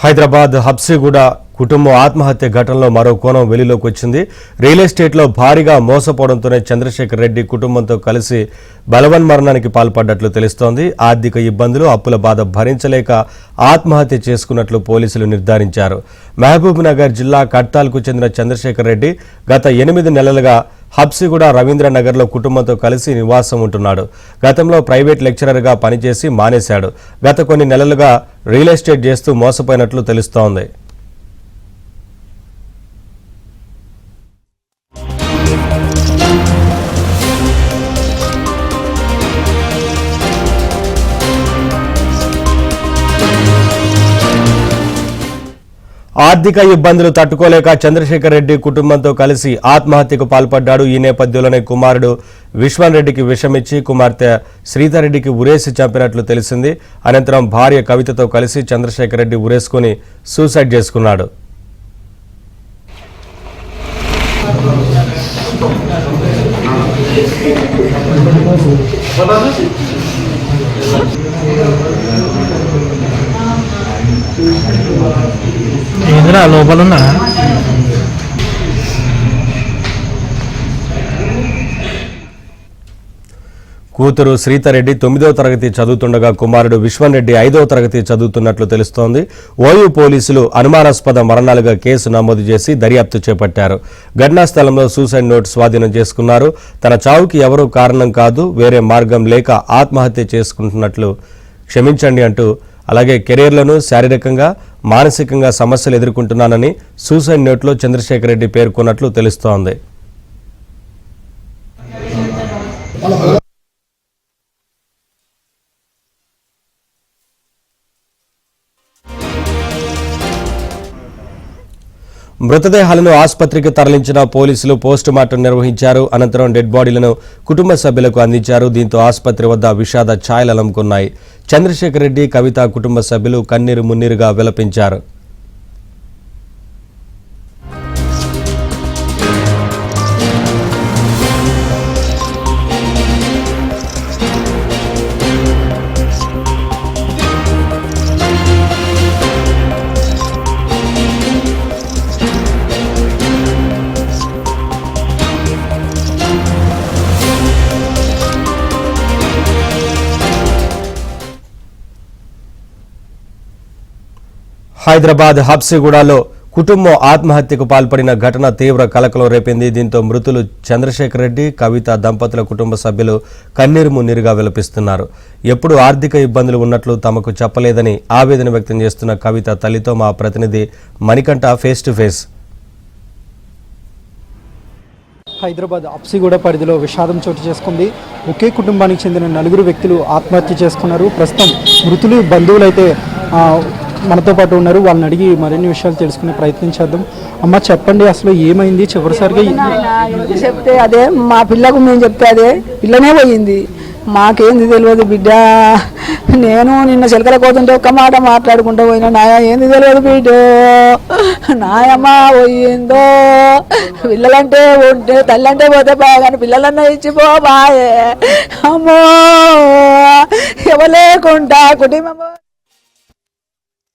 హైదరాబాద్ హబ్సిగూడ కుటుంబం ఆత్మహత్య ఘటనలో మరో కోణం వెలుగులోకి వచ్చింది. రియల్ ఎస్టేట్లో భారీగా మోసపోవడంతోనే చంద్రశేఖర్ రెడ్డి కుటుంబంతో కలిసి బలవన్మరణానికి పాల్పడ్డట్లు తెలుస్తోంది. ఆర్థిక ఇబ్బందులు, అప్పుల బాధ భరించలేక ఆత్మహత్య చేసుకున్నట్లు పోలీసులు నిర్ధారించారు. మహబూబ్ నగర్ జిల్లా కడ్తాల్కు చెందిన చంద్రశేఖర్ రెడ్డి గత 8 నెలలుగా హబ్సిగూడ రవీంద్రనగర్లో కుటుంబంతో కలిసి నివాసం ఉంటున్నాడు. గతంలో ప్రైవేట్ లెక్చరర్గా పనిచేసి మానేశాడు. గత కొన్ని నెలలుగా రియల్ ఎస్టేట్ చేస్తూ మోసపోయినట్లు తెలుస్తోంది. ఆర్థిక ఇబ్బందులు తట్టుకోలేక చంద్రశేఖర్ రెడ్డి కుటుంబంతో కలిసి ఆత్మహత్యకు పాల్పడ్డాడు. ఈ నేపథ్యంలోనే కుమారుడు విశ్వన్ రెడ్డికి విషమిచ్చి కుమార్తె శ్రీధర్ రెడ్డికి ఉరేసి చంపినట్లు తెలిసింది. అనంతరం భార్య కవితతో కలిసి చంద్రశేఖర్ రెడ్డి ఉరేసుకుని సూసైడ్ చేసుకున్నాడు. ఏంద్రా లోపల కూతురు శ్రీధర్రెడ్డి 9వ తరగతి చదువుతుండగా కుమారుడు విశ్వన్ రెడ్డి 5వ తరగతి చదువుతున్నట్లు తెలుస్తోంది. ఓయూ పోలీసులు అనుమానాస్పద మరణాలుగా కేసు నమోదు చేసి దర్యాప్తు చేపట్టారు. ఘటనా స్థలంలో సూసైడ్ నోట్ స్వాధీనం చేసుకున్నారు. తన చావుకి ఎవరూ కారణం కాదు, వేరే మార్గం లేక ఆత్మహత్య చేసుకుంటున్నట్లు క్షమించండి అంటూ, అలాగే కెరీర్లను శారీరకంగా మానసికంగా సమస్యలు ఎదుర్కొంటున్నానని సూసైడ్ నోట్లో చంద్రశేఖర్ రెడ్డి పేర్కొన్నట్లు తెలుస్తోంది. మృతదేహాలను ఆసుపత్రికి తరలించిన పోలీసులు పోస్టుమార్టం నిర్వహించారు. అనంతరం డెడ్ బాడీలను కుటుంబ సభ్యులకు అందించారు. దీంతో ఆసుపత్రి వద్ద విషాద ఛాయలు అలముకున్నాయి. చంద్రశేఖర్ రెడ్డి, కవిత కుటుంబ సభ్యులు కన్నీరు మున్నీరుగా విలపించారు. హైదరాబాద్ హబ్సిగూడలో కుటుంబం ఆత్మహత్యకు పాల్పడిన ఘటన తీవ్ర కలకలం రేపింది. దీంతో మృతులు చంద్రశేఖర్ రెడ్డి, కవిత దంపతుల కుటుంబ సభ్యులు కన్నీరు మున్నీరుగా విలపిస్తున్నారు. ఎప్పుడు ఆర్థిక ఇబ్బందులు ఉన్నట్లు తమకు చెప్పలేదని ఆవేదన వ్యక్తం చేస్తున్న కవిత తల్లితో మా ప్రతినిధి Manikanta face to face. Hyderabad Habsiguda పరిధిలో విషాదం చోటు చేసుకుంది. ఒకే కుటుంబానికి చెందిన 4 వ్యక్తులు ఆత్మహత్య చేసుకున్నారు. ప్రస్తుతం మృతులు బంధువులు అయితే మనతో పాటు ఉన్నారు. వాళ్ళని అడిగి మరిన్ని విషయాలు తెలుసుకునే ప్రయత్నం చేద్దాం. అమ్మ, చెప్పండి, అసలు ఏమైంది? చివరిసారిగా చెప్తే అదే మా పిల్లకు మేము చెప్తే అదే పిల్లనే పోయింది. మాకేంది తెలియదు బిడ్డ. నేను నిన్న చిలకల కోతుంటే ఒక్క మాట మాట్లాడుకుంటూ పోయినా, నాయ ఏంది తెలియదు బిడ్డ, నాయమ్మ పోయిందో. పిల్లలంటే ఉంటే తల్లంటే పోతే బాగాని పిల్లలన్నా ఇచ్చిపో బాయే. అమ్మో, ఎవలేకుండా కుటుంబం